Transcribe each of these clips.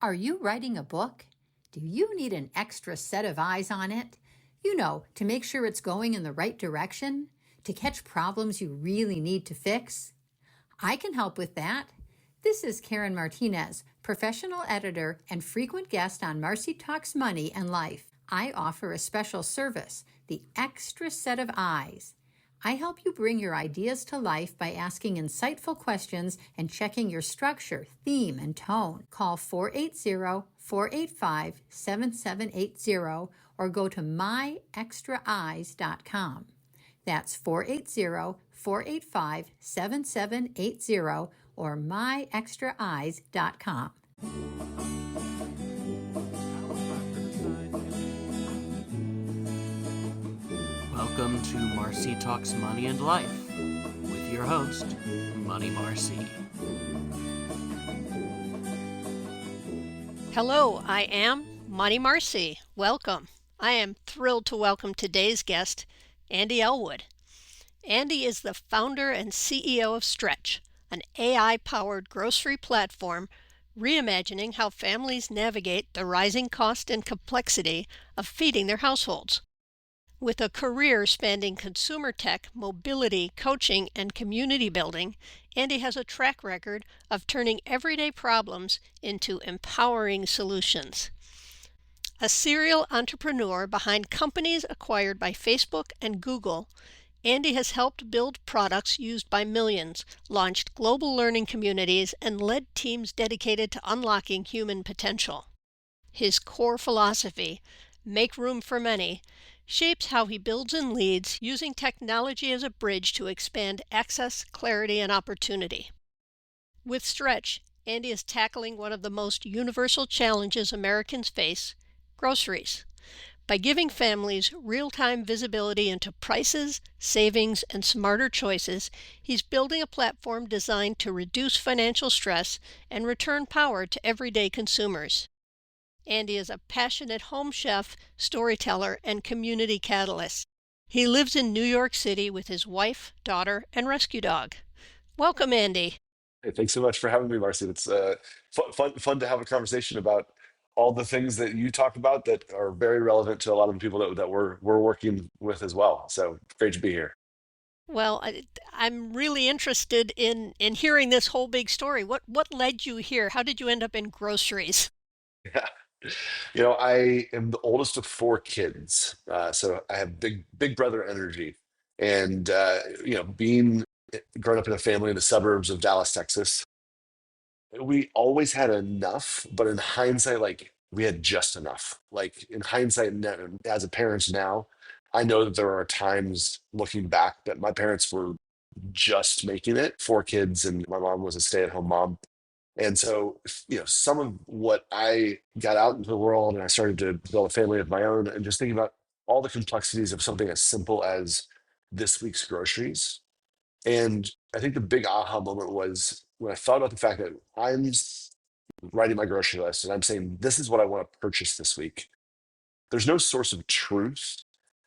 Are you writing a book? Do you need an extra set of eyes on it? To make sure it's going in the right direction, to catch problems you really need to fix. I can help with that. This is Karen Martinez, professional editor and frequent guest on Marci Talks Money and Life. I offer a special service, the extra set of eyes. I help you bring your ideas to life by asking insightful questions and checking your structure, theme, and tone. Call 480-485-7780 or go to myextraeyes.com. That's 480-485-7780 or myextraeyes.com. Welcome to Marci Talks Money and Life with your host, Money Marci. Hello, I am Money Marci. Welcome. I am thrilled to welcome today's guest, Andy Ellwood. Andy is the founder and CEO of Stretch, an AI-powered grocery platform reimagining how families navigate the rising cost and complexity of feeding their households. With a career spanning consumer tech, mobility, coaching, and community building, Andy has a track record of turning everyday problems into empowering solutions. A serial entrepreneur behind companies acquired by Facebook and Google, Andy has helped build products used by millions, launched global learning communities, and led teams dedicated to unlocking human potential. His core philosophy, make room for many, shapes how he builds and leads, using technology as a bridge to expand access, clarity, and opportunity. With Stretch, Andy is tackling one of the most universal challenges Americans face, groceries. By giving families real-time visibility into prices, savings, and smarter choices, he's building a platform designed to reduce financial stress and return power to everyday consumers. Andy is a passionate home chef, storyteller, and community catalyst. He lives in New York City with his wife, daughter, and rescue dog. Welcome, Andy. Hey, thanks so much for having me, Marci. It's fun to have a conversation about all the things that you talk about that are very relevant to a lot of the people that we're working with as well. So great to be here. Well, I'm really interested in hearing this whole big story. What led you here? How did you end up in groceries? Yeah. I am the oldest of four kids, so I have big brother energy, and being growing up in a family in the suburbs of Dallas, Texas, we always had enough, but in hindsight, like we had just enough. Like in hindsight, as a parent now, I know that there are times looking back that my parents were just making it, four kids, and my mom was a stay-at-home mom. And so, some of what I got out into the world and I started to build a family of my own and just thinking about all the complexities of something as simple as this week's groceries. And I think the big aha moment was when I thought about the fact that writing my grocery list and I'm saying, this is what I want to purchase this week. There's no source of truth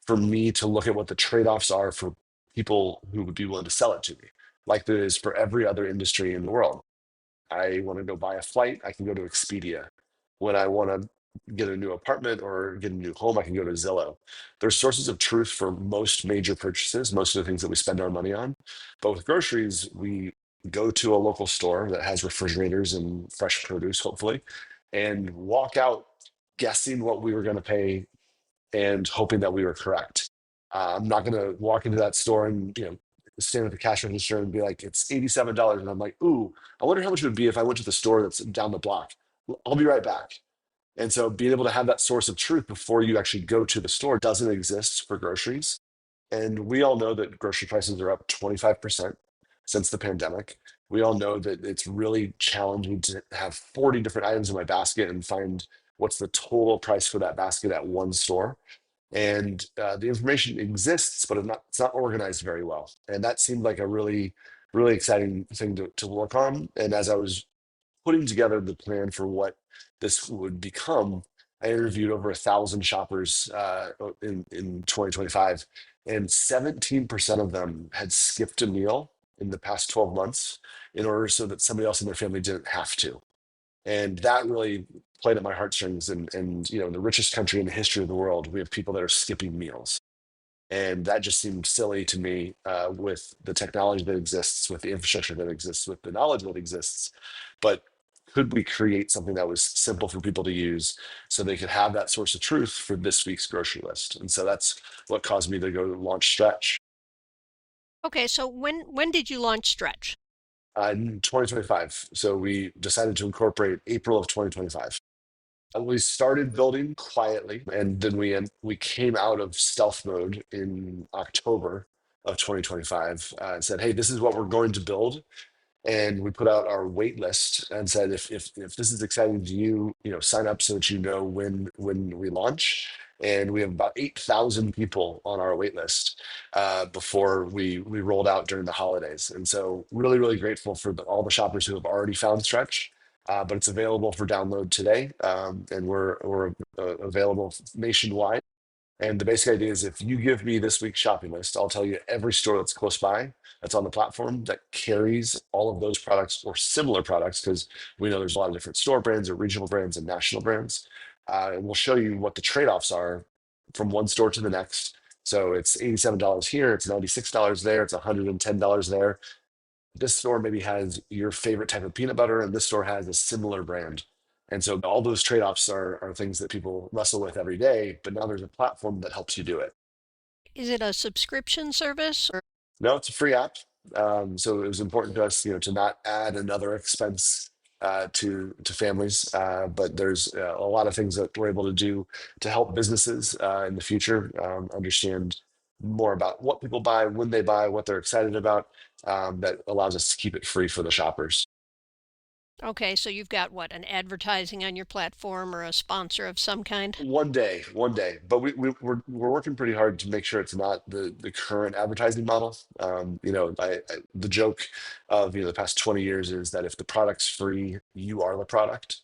for me to look at what the trade-offs are for people who would be willing to sell it to me, like there is for every other industry in the world. I want to go buy a flight, I can go to Expedia. When I want to get a new apartment or get a new home, I can go to Zillow. There's sources of truth for most major purchases, most of the things that we spend our money on. But with groceries, we go to a local store that has refrigerators and fresh produce, hopefully, and walk out guessing what we were going to pay and hoping that we were correct. I'm not going to walk into that store and stand at the cash register and be like, it's $87. And I'm like, ooh, I wonder how much it would be if I went to the store that's down the block. I'll be right back. And so being able to have that source of truth before you actually go to the store doesn't exist for groceries. And we all know that grocery prices are up 25% since the pandemic. We all know that it's really challenging to have 40 different items in my basket and find what's the total price for that basket at one store. And the information exists, but it's not organized very well. And that seemed like a really, really exciting thing to work on. And as I was putting together the plan for what this would become, I interviewed over 1,000 shoppers in 2025, and 17% of them had skipped a meal in the past 12 months in order so that somebody else in their family didn't have to. And that really played at my heartstrings. And in the richest country in the history of the world, we have people that are skipping meals. And that just seemed silly to me, with the technology that exists, with the infrastructure that exists, with the knowledge that exists. But could we create something that was simple for people to use so they could have that source of truth for this week's grocery list? And so that's what caused me to go launch Stretch Okay, so when did you launch Stretch? in 2025. So we decided to incorporate April of 2025. We started building quietly, and then we came out of stealth mode in October of 2025, and said, "Hey, this is what we're going to build." And we put out our wait list and said, if this is exciting to you, sign up so that you know when we launch. And we have about 8,000 people on our wait list, before we rolled out during the holidays. And so really, really grateful for all the shoppers who have already found Stretch. But it's available for download today, and we're available nationwide. And the basic idea is, if you give me this week's shopping list, I'll tell you every store that's close by that's on the platform that carries all of those products or similar products, because we know there's a lot of different store brands or regional brands and national brands. And we'll show you what the trade-offs are from one store to the next. So it's $87 here, it's $96 there, it's $110 there. This store maybe has your favorite type of peanut butter, and this store has a similar brand. And so all those trade-offs are things that people wrestle with every day, but now there's a platform that helps you do it. Is it a subscription service or No, it's a free app. So it was important to us, to not add another expense, to families. But there's a lot of things that we're able to do to help businesses, in the future, understand more about what people buy, when they buy, what they're excited about. That allows us to keep it free for the shoppers. okay, so you've got what, an advertising on your platform or a sponsor of some kind? One day, but we're working pretty hard to make sure it's not the current advertising model. The joke of the past 20 years is that if the product's free, you are the product.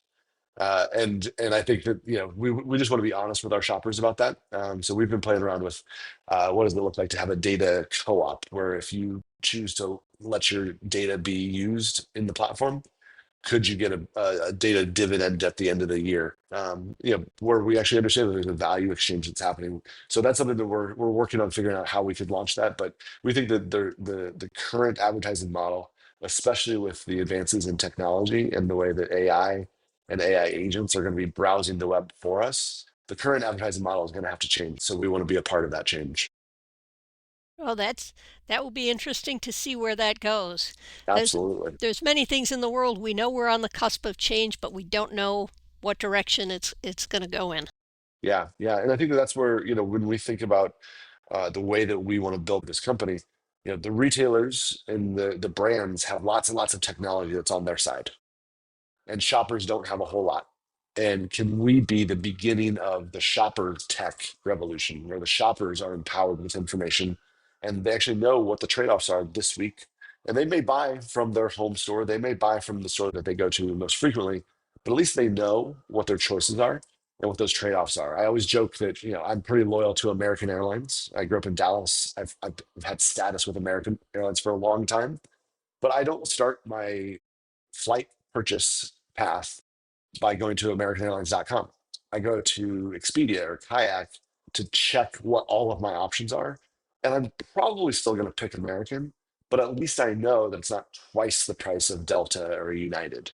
And I think that we just want to be honest with our shoppers about that. So we've been playing around with, what does it look like to have a data co-op, where if you choose to let your data be used in the platform, could you get a data dividend at the end of the year? Where we actually understand that there's a value exchange that's happening. So that's something that we're working on figuring out how we could launch that. But we think that the current advertising model, especially with the advances in technology and the way that AI and AI agents are going to be browsing the web for us, the current advertising model is going to have to change. So we want to be a part of that change. Oh, that will be interesting to see where that goes. There's Absolutely. there's many things in the world we know we're on the cusp of change, but we don't know what direction it's going to go in. Yeah, yeah, and I think that that's where when we think about, the way that we want to build this company, the retailers and the brands have lots and lots of technology that's on their side, and shoppers don't have a whole lot. And can we be the beginning of the shopper tech revolution, where the shoppers are empowered with information and they actually know what the trade-offs are this week? And they may buy from their home store, they may buy from the store that they go to most frequently, but at least they know what their choices are and what those trade-offs are. I always joke that I'm pretty loyal to American Airlines. I grew up in Dallas. I've had status with American Airlines for a long time, but I don't start my flight purchase path by going to AmericanAirlines.com. I go to Expedia or Kayak to check what all of my options are. And I'm probably still going to pick American, but at least I know that it's not twice the price of Delta or United.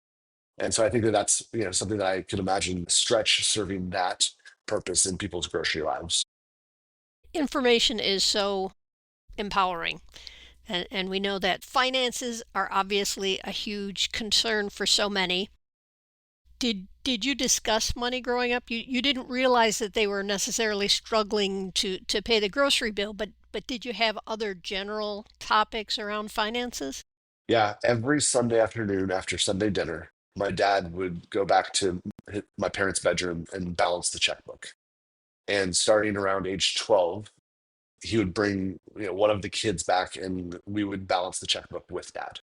And so I think that that's something that I could imagine Stretch serving that purpose in people's grocery lives. Information is so empowering. And we know that finances are obviously a huge concern for so many. Did you discuss money growing up? You didn't realize that they were necessarily struggling to pay the grocery bill, but did you have other general topics around finances? Yeah, every Sunday afternoon after Sunday dinner, my dad would go back to my parents' bedroom and balance the checkbook. And starting around age 12, he would bring one of the kids back and we would balance the checkbook with dad.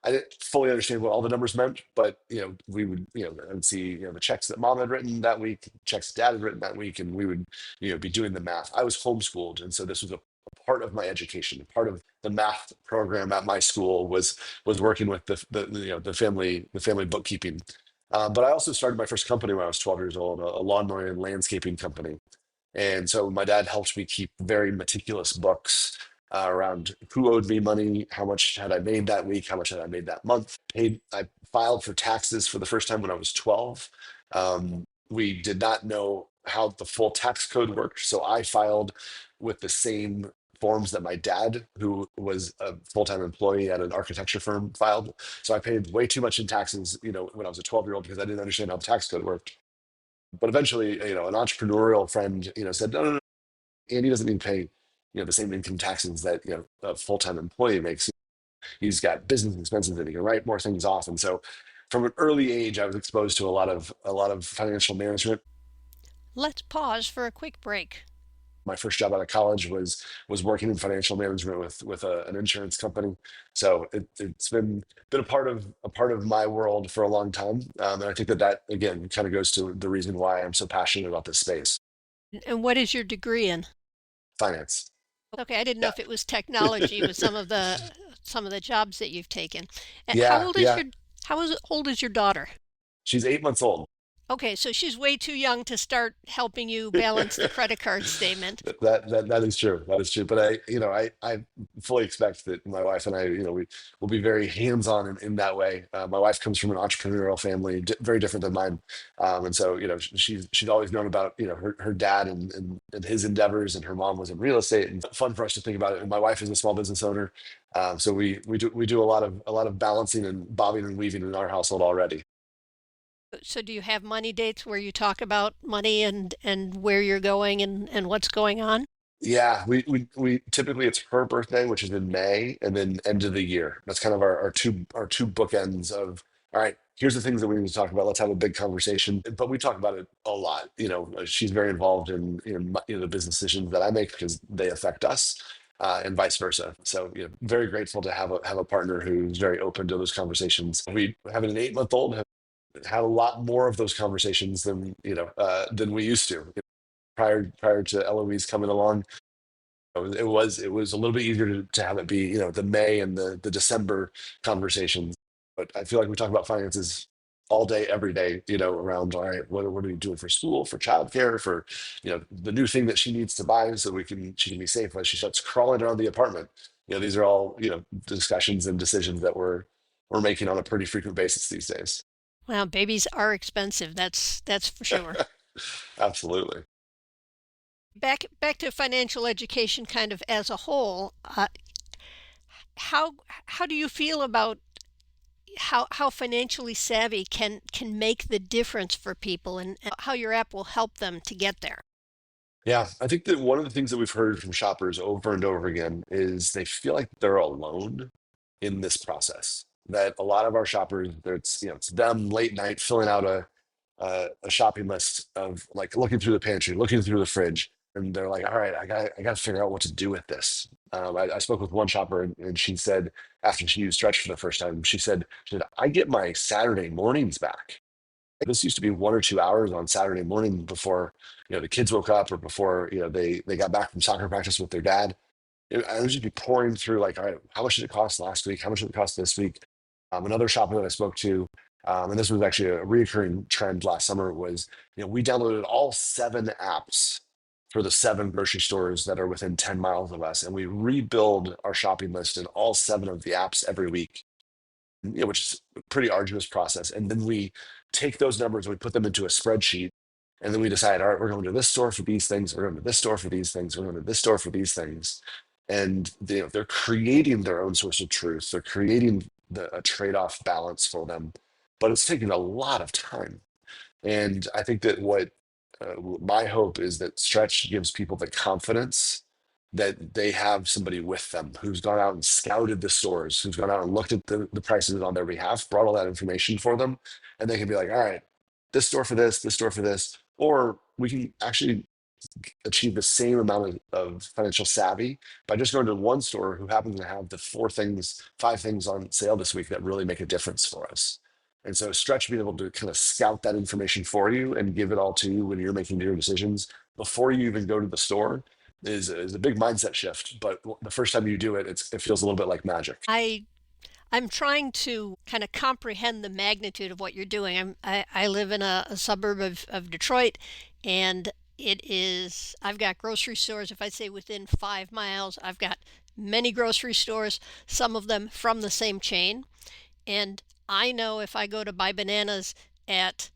I didn't fully understand what all the numbers meant, but we would and see the checks that mom had written that week, checks dad had written that week, and we would be doing the math. I was homeschooled, and so this was a part of my education. Part of the math program at my school was working with the family bookkeeping. But I also started my first company when I was 12 years old, a lawnmower and landscaping company. And so my dad helped me keep very meticulous books around who owed me money, how much had I made that week, how much had I made that month. I filed for taxes for the first time when I was 12. We did not know how the full tax code worked, so I filed with the same forms that my dad, who was a full-time employee at an architecture firm, filed. So I paid way too much in taxes, when I was a 12-year-old because I didn't understand how the tax code worked. But eventually, an entrepreneurial friend, said, no, no, no, Andy doesn't need to pay, the same income taxes that, a full-time employee makes. He's got business expenses and he can write more things off. And so from an early age, I was exposed to a lot of financial management. Let's pause for a quick break. My first job out of college was working in financial management with an insurance company. So it's been a part of my world for a long time, and I think that again kind of goes to the reason why I'm so passionate about this space. And what is your degree in? Finance. Okay, I didn't know Yeah. if it was technology with some of the jobs that you've taken. And how Yeah, old is yeah. your daughter? She's 8 months old. Okay, so she's way too young to start helping you balance the credit card statement. That is true. That is true. But I fully expect that my wife and I, we will be very hands-on in that way. My wife comes from an entrepreneurial family, very different than mine, and so she's always known about her dad and his endeavors, and her mom was in real estate, and fun for us to think about it. And my wife is a small business owner, so we do a lot of balancing and bobbing and weaving in our household already. So do you have money dates where you talk about money and where you're going and what's going on? Yeah, we typically it's her birthday, which is in May, and then end of the year. That's kind of our two bookends of all right, here's the things that we need to talk about. Let's have a big conversation. But we talk about it a lot. She's very involved in the business decisions that I make because they affect us, and vice versa. So, very grateful to have a partner who's very open to those conversations. We having an 8-month old have had a lot more of those conversations than we used to prior to Eloise coming along. It was a little bit easier to have it be the May and the December conversations, but I feel like we talk about finances all day every day, around all right, what are we doing for school, for childcare, for the new thing that she needs to buy so she can be safe as she starts crawling around the apartment. These are all discussions and decisions that we're making on a pretty frequent basis these days. Well, babies are expensive. That's for sure. Absolutely. Back to financial education kind of as a whole. How how do you feel about how financially savvy can make the difference for people and how your app will help them to get there? Yeah, I think that one of the things that we've heard from shoppers over and over again is they feel like they're alone in this process. That a lot of our shoppers, it's them late night filling out a shopping list of like looking through the pantry, looking through the fridge, and they're like, "All right, I got to figure out what to do with this." I spoke with one shopper, and she said after she used Stretch for the first time, she said, "I get my Saturday mornings back. This used to be 1 or 2 hours on Saturday morning before the kids woke up or before they got back from soccer practice with their dad. I would just be pouring through like, all right, how much did it cost last week? How much did it cost this week? Another shopper that I spoke to, and this was actually a recurring trend last summer, was we downloaded all 7 apps for the 7 grocery stores that are within 10 miles of us, and we rebuild our shopping list in all 7 of the apps every week, which is a pretty arduous process. And then we take those numbers and we put them into a spreadsheet. And then we decide, all right, we're going to this store for these things. We're going to this store for these things. We're going to this store for these things. And they're creating their own source of truth. They're creating a trade-off balance for them, but it's taking a lot of time. And I think that what my hope is that Stretch gives people the confidence that they have somebody with them who's gone out and scouted the stores, who's gone out and looked at the prices on their behalf, brought all that information for them, and they can be like, all right, this store for this store for this, or we can actually achieve the same amount of financial savvy by just going to one store who happens to have the 4 things, 5 things on sale this week that really make a difference for us. And so Stretch being able to kind of scout that information for you and give it all to you when you're making your decisions before you even go to the store is a big mindset shift. But the first time you do it, it feels a little bit like magic. I I'm trying to kind of comprehend the magnitude of what you're doing. I live in a suburb of Detroit, and I've got grocery stores. If I say within 5 miles, I've got many grocery stores, some of them from the same chain. And I know if I go to buy bananas at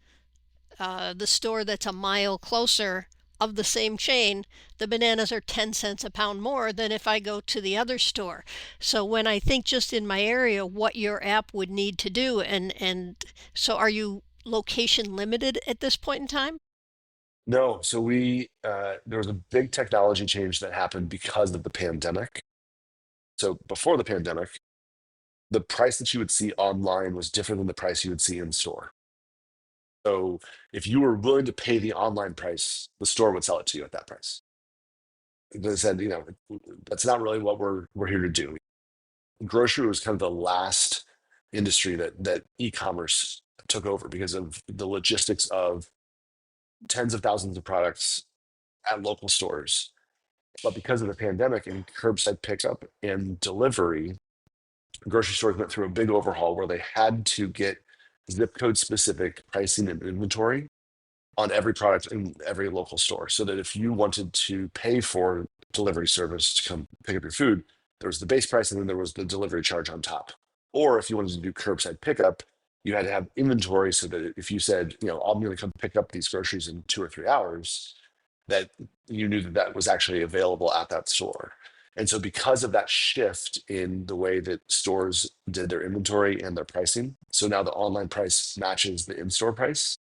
the store that's a mile closer of the same chain, the bananas are 10 cents a pound more than if I go to the other store. So when I think just in my area what your app would need to do, and so are you location limited at this point in time? No, so there was a big technology change that happened because of the pandemic. So before the pandemic, the price that you would see online was different than the price you would see in store. So if you were willing to pay the online price, the store would sell it to you at that price. They said, that's not really what we're here to do. Grocery was kind of the last industry that e-commerce took over because of the logistics of tens of thousands of products at local stores. But because of the pandemic and curbside pickup and delivery, grocery stores went through a big overhaul where they had to get zip code specific pricing and inventory on every product in every local store, so that if you wanted to pay for delivery service to come pick up your food, there was the base price and then there was the delivery charge on top. Or if you wanted to do curbside pickup, you had to have inventory so that if you said, I'm going to come pick up these groceries in 2 or 3 hours, that you knew that that was actually available at that store. And so because of that shift in the way that stores did their inventory and their pricing, so now the online price matches the in-store price.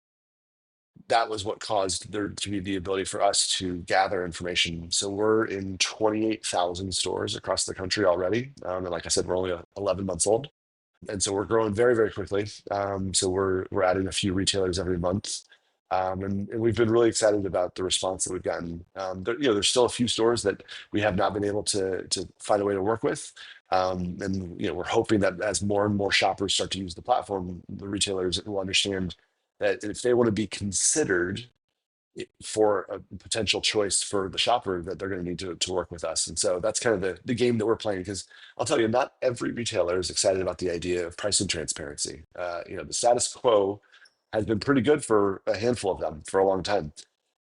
That was what caused there to be the ability for us to gather information. So we're in 28,000 stores across the country already. And like I said, we're only 11 months old. And so we're growing very, very quickly. So we're adding a few retailers every month. And we've been really excited about the response that we've gotten. There's still a few stores that we have not been able to find a way to work with. And we're hoping that as more and more shoppers start to use the platform, the retailers will understand that if they want to be considered for a potential choice for the shopper, that they're going to need to work with us. And so that's kind of the game that we're playing, because I'll tell you, not every retailer is excited about the idea of pricing transparency. The status quo has been pretty good for a handful of them for a long time.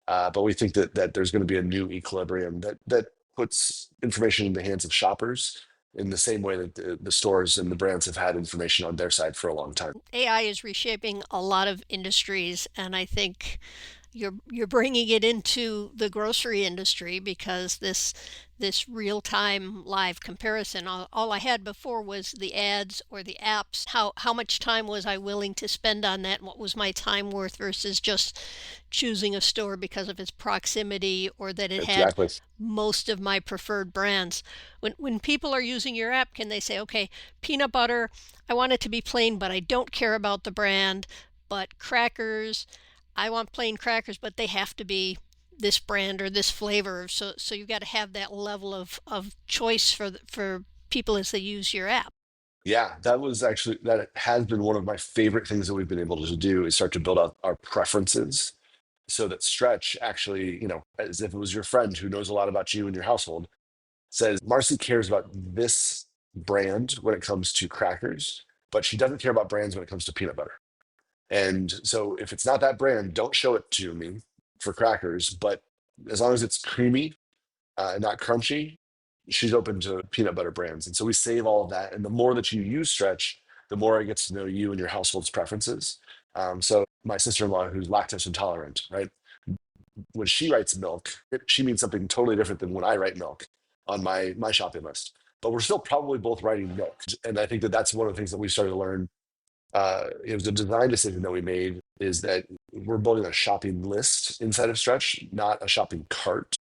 But we think that there's going to be a new equilibrium that puts information in the hands of shoppers in the same way that the stores and the brands have had information on their side for a long time. AI is reshaping a lot of industries, and I think you're bringing it into the grocery industry because this real-time live comparison, all I had before was the ads or the apps. How much time was I willing to spend on that, and what was my time worth versus just choosing a store because of its proximity or that it had Exactly. most of my preferred brands. When people are using your app, can they say, okay, peanut butter, I want it to be plain, but I don't care about the brand, but crackers, I want plain crackers, but they have to be this brand or this flavor. So you've got to have that level of choice for people as they use your app. Yeah, that has been one of my favorite things that we've been able to do, is start to build out our preferences so that Stretch actually, as if it was your friend who knows a lot about you and your household, says Marci cares about this brand when it comes to crackers, but she doesn't care about brands when it comes to peanut butter. And so if it's not that brand, don't show it to me for crackers. But as long as it's creamy and not crunchy, she's open to peanut butter brands. And so we save all of that. And the more that you use Stretch, the more it gets to know you and your household's preferences. So my sister-in-law, who's lactose intolerant, right? When she writes milk, she means something totally different than when I write milk on my shopping list. But we're still probably both writing milk. And I think that that's one of the things that we started to learn. It was a design decision that we made, is that we're building a shopping list inside of Stretch, not a shopping cart.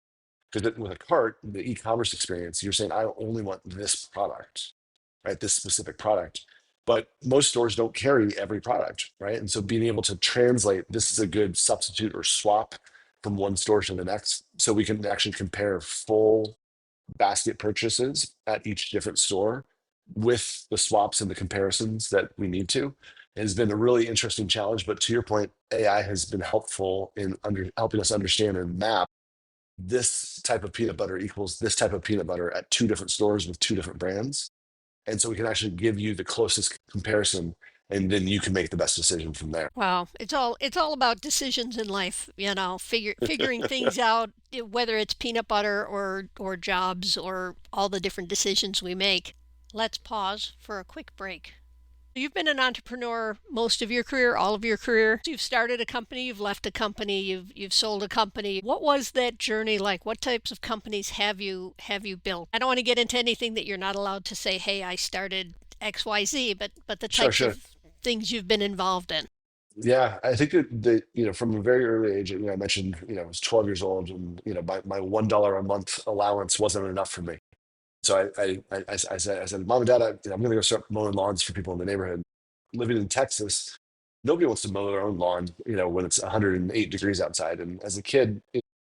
Because with a cart, the e-commerce experience, you're saying, I only want this product, right? This specific product. But most stores don't carry every product, right? And so being able to translate, this is a good substitute or swap from one store to the next, so we can actually compare full basket purchases at each different store with the swaps and the comparisons that we need to, has been a really interesting challenge. But to your point, AI has been helpful in helping us understand and map this type of peanut butter equals this type of peanut butter at two different stores with two different brands. And so we can actually give you the closest comparison, and then you can make the best decision from there. Wow, it's all about decisions in life, figuring things out, whether it's peanut butter or jobs or all the different decisions we make. Let's pause for a quick break. You've been an entrepreneur most of your career, all of your career. You've started a company, you've left a company, you've sold a company. What was that journey like? What types of companies have you built? I don't want to get into anything that you're not allowed to say, "Hey, I started XYZ," but the Sure, types sure. of things you've been involved in. Yeah, I think that from a very early age, I mentioned, I was 12 years old, and my $1 a month allowance wasn't enough for me. So I said, Mom and Dad, I'm going to go start mowing lawns for people in the neighborhood. Living in Texas, nobody wants to mow their own lawn, when it's 108 degrees outside. And as a kid,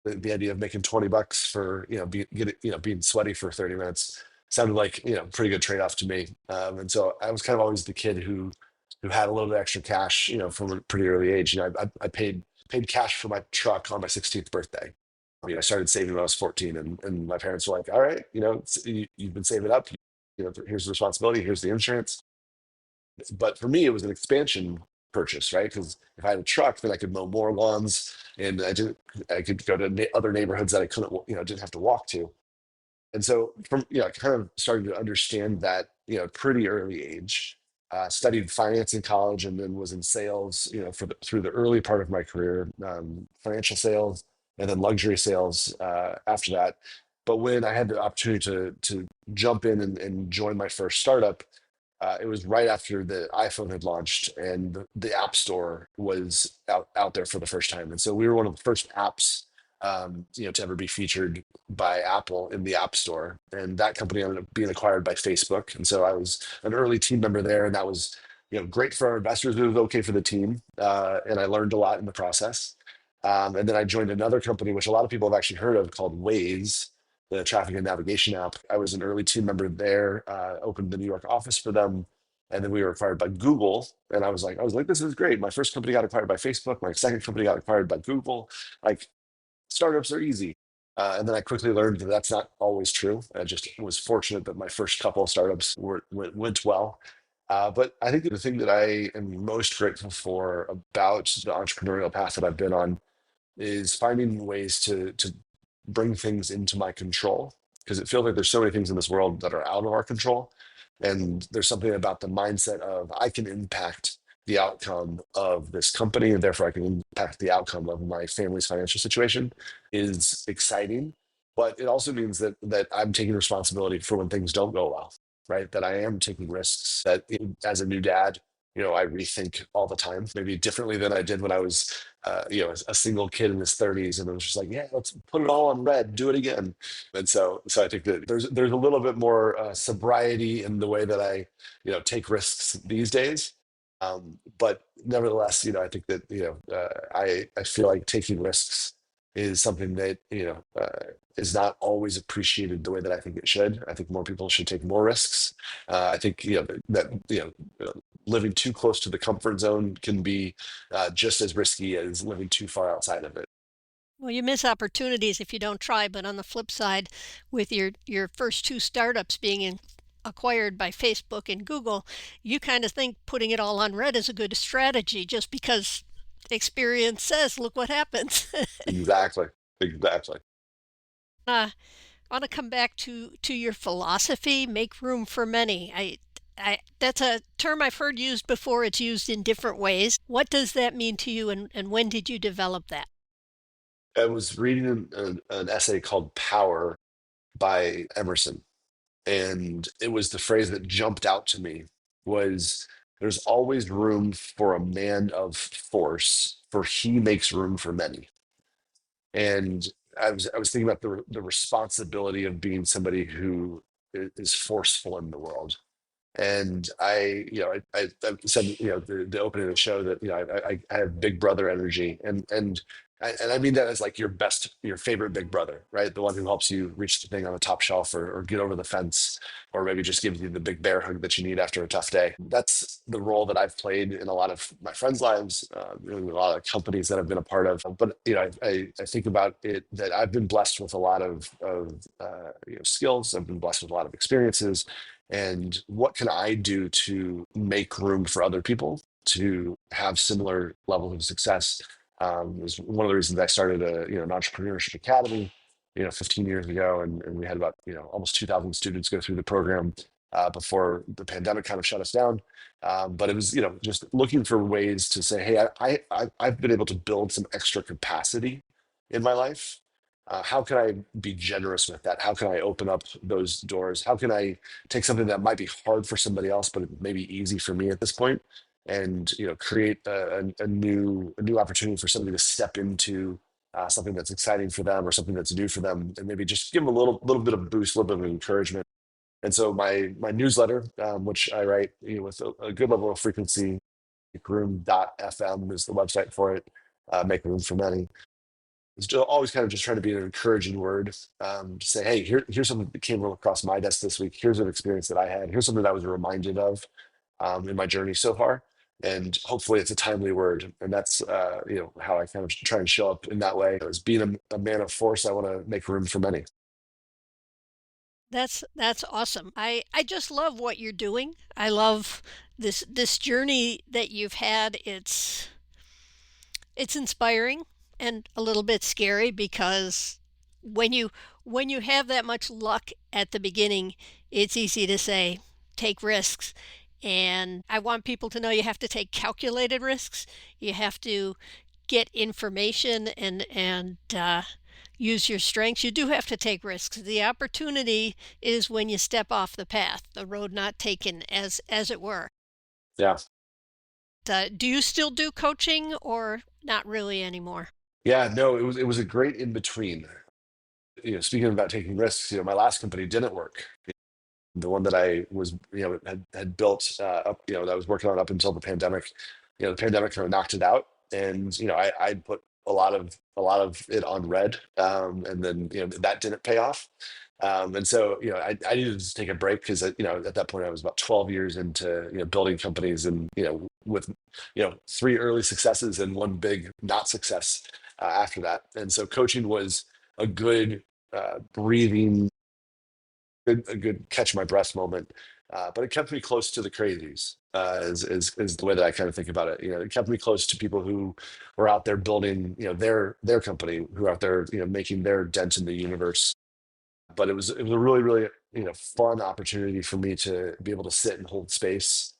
the idea of making $20 for, being sweaty for 30 minutes sounded like, pretty good trade-off to me. And so I was kind of always the kid who had a little bit extra cash, from a pretty early age. I paid cash for my truck on my 16th birthday. I started saving when I was 14, and my parents were like, "All right, you've been saving up. Here's the responsibility. Here's the insurance." But for me, it was an expansion purchase, right? Because if I had a truck, then I could mow more lawns, and I could go to other neighborhoods that I couldn't, didn't have to walk to. And so I kind of started to understand that, pretty early age. Studied finance in college, and then was in sales, through the early part of my career, financial sales, and then luxury sales after that. But when I had the opportunity to jump in and join my first startup, it was right after the iPhone had launched, and the App Store was out there for the first time. And so we were one of the first apps, to ever be featured by Apple in the App Store. And that company ended up being acquired by Facebook. And so I was an early team member there, and that was, great for our investors. It was okay for the team, and I learned a lot in the process. And then I joined another company, which a lot of people have actually heard of, called Waze, the traffic and navigation app. I was an early team member there, opened the New York office for them. And then we were acquired by Google. And I was like, this is great. My first company got acquired by Facebook. My second company got acquired by Google. Like, startups are easy. And then I quickly learned that that's not always true. I just was fortunate that my first couple of startups went well. But I think the thing that I am most grateful for about the entrepreneurial path that I've been on is finding ways to bring things into my control, because it feels like there's so many things in this world that are out of our control. And there's something about the mindset of, I can impact the outcome of this company, and therefore I can impact the outcome of my family's financial situation, is exciting. But it also means that I'm taking responsibility for when things don't go well, right? That I am taking risks, that as a new dad, I rethink all the time, maybe differently than I did when I was, a single kid in his 30s, and it was just like, yeah, let's put it all on red, do it again. And so I think that there's a little bit more sobriety in the way that I, take risks these days. But nevertheless, I think that, I feel like taking risks is something that, is not always appreciated the way that I think it should. I think more people should take more risks. I think, living too close to the comfort zone can be just as risky as living too far outside of it. Well, you miss opportunities if you don't try, but on the flip side, with your first two startups acquired by Facebook and Google, you kind of think putting it all on red is a good strategy just because experience says, look what happens. Exactly. Exactly. I want to come back to your philosophy, make room for many. That's a term I've heard used before. It's used in different ways. What does that mean to you, and when did you develop that? I was reading an essay called Power by Emerson, and it was the phrase that jumped out to me was, there's always room for a man of force, for he makes room for many. And I was thinking about the responsibility of being somebody who is forceful in the world. And I said, the opening of the show, that, I have big brother energy, and I mean that as like your favorite big brother, right? The one who helps you reach the thing on the top shelf, or get over the fence, or maybe just gives you the big bear hug that you need after a tough day. That's the role that I've played in a lot of my friends' lives, in a lot of companies that I've been a part of. But I think about it that I've been blessed with a lot of skills. I've been blessed with a lot of experiences, and what can I do to make room for other people to have similar levels of success. Was one of the reasons I started an entrepreneurship academy 15 years ago, and we had about almost 2,000 students go through the program before the pandemic kind of shut us down. But it was just looking for ways to say, hey, I've been able to build some extra capacity in my life. How can I be generous with that? How can I open up those doors? How can I take something that might be hard for somebody else, but it may be easy for me at this point, and create a new opportunity for somebody to step into something that's exciting for them or something that's new for them, and maybe just give them a little bit of a boost, a little bit of encouragement. And so my newsletter, which I write with a good level of frequency, room.fm is the website for it. Make room for many. It's still always kind of just trying to be an encouraging word, to say, hey, here's something that came across my desk this week. Here's an experience that I had. Here's something that I was reminded of in my journey so far. And hopefully it's a timely word. And that's, how I kind of try and show up in that way. As being a man of force, I want to make room for many. That's awesome. I just love what you're doing. I love this journey that you've had. It's inspiring and a little bit scary because when you have that much luck at the beginning, it's easy to say take risks. And I want people to know you have to take calculated risks. You have to get information and use your strengths. You do have to take risks. The opportunity is when you step off the path, the road not taken, as it were. Yeah. Do you still do coaching or not really anymore? Yeah, no, it was a great in between. Speaking about taking risks, my last company didn't work. The one that I was, had built up, that I was working on up until the pandemic. The pandemic kind of knocked it out, and I'd put a lot of it on red, and then that didn't pay off. And so I needed to take a break because at that point I was about 12 years into building companies, and with three early successes and one big not success after that. And so coaching was a good breathing, a good catch my breath moment. But it kept me close to the crazies, is the way that I kind of think about it. It kept me close to people who were out there building, their company, who are out there, making their dent in the universe. But it was a really, really, fun opportunity for me to be able to sit and hold space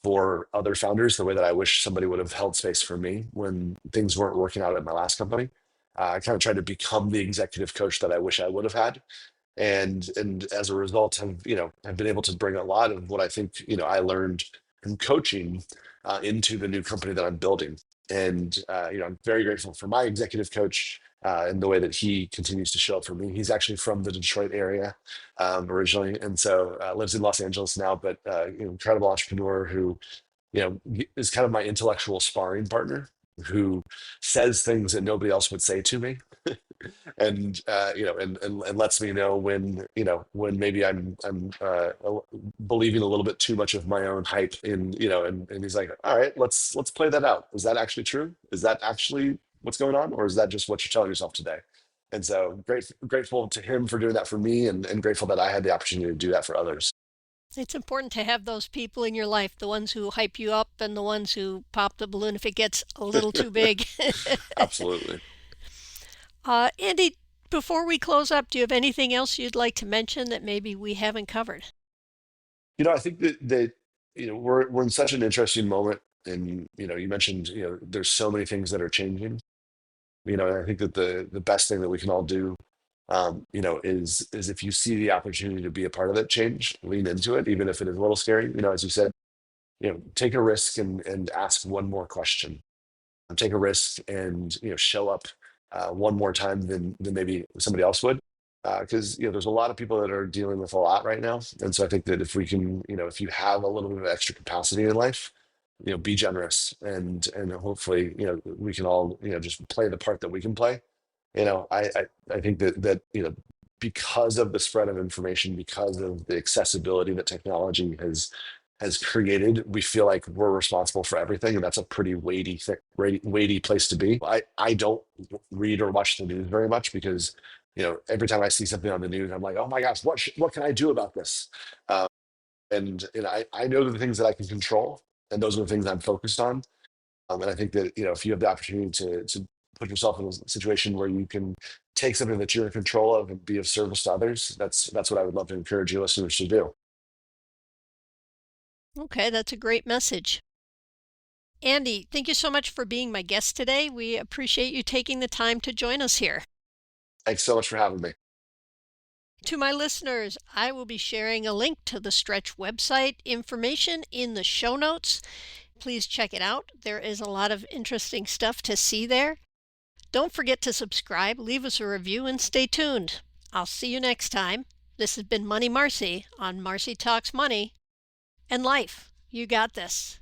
for other founders the way that I wish somebody would have held space for me when things weren't working out at my last company. I kind of tried to become the executive coach that I wish I would have had, and as a result have been able to bring a lot of what I think I learned from coaching into the new company that I'm building. And I'm very grateful for my executive coach and the way that he continues to show up for me. He's actually from the Detroit area originally, and so lives in Los Angeles now, but incredible entrepreneur who is kind of my intellectual sparring partner, who says things that nobody else would say to me, and and lets me know when maybe I'm believing a little bit too much of my own hype in and he's like, all right, let's play that out. Is that actually true? Is that actually what's going on, or is that just what you're telling yourself today? And so grateful to him for doing that for me, and grateful that I had the opportunity to do that for others. It's important to have those people in your life, the ones who hype you up and the ones who pop the balloon if it gets a little too big. Absolutely. Andy, before we close up, do you have anything else you'd like to mention that maybe we haven't covered? I think that we're in such an interesting moment, and you mentioned there's so many things that are changing. And I think that the best thing that we can all do, is if you see the opportunity to be a part of that change, lean into it, even if it is a little scary. As you said, take a risk and ask one more question. Take a risk and show up one more time than maybe somebody else would, because there's a lot of people that are dealing with a lot right now. And so I think that if we can, if you have a little bit of extra capacity in life, be generous, and hopefully we can all just play the part that we can play. I think that because of the spread of information, because of the accessibility that technology has created, we feel like we're responsible for everything, and that's a pretty weighty place to be. I don't read or watch the news very much because every time I see something on the news, I'm like, oh my gosh, what can I do about this? And I know the things that I can control, and those are the things I'm focused on. And I think that, if you have the opportunity to put yourself in a situation where you can take something that you're in control of and be of service to others, that's what I would love to encourage you listeners to do. Okay, that's a great message. Andy, thank you so much for being my guest today. We appreciate you taking the time to join us here. Thanks so much for having me. To my listeners, I will be sharing a link to the Stretch website information in the show notes. Please check it out. There is a lot of interesting stuff to see there. Don't forget to subscribe, leave us a review, and stay tuned. I'll see you next time. This has been Money Marci on Marci Talks Money and Life. You got this.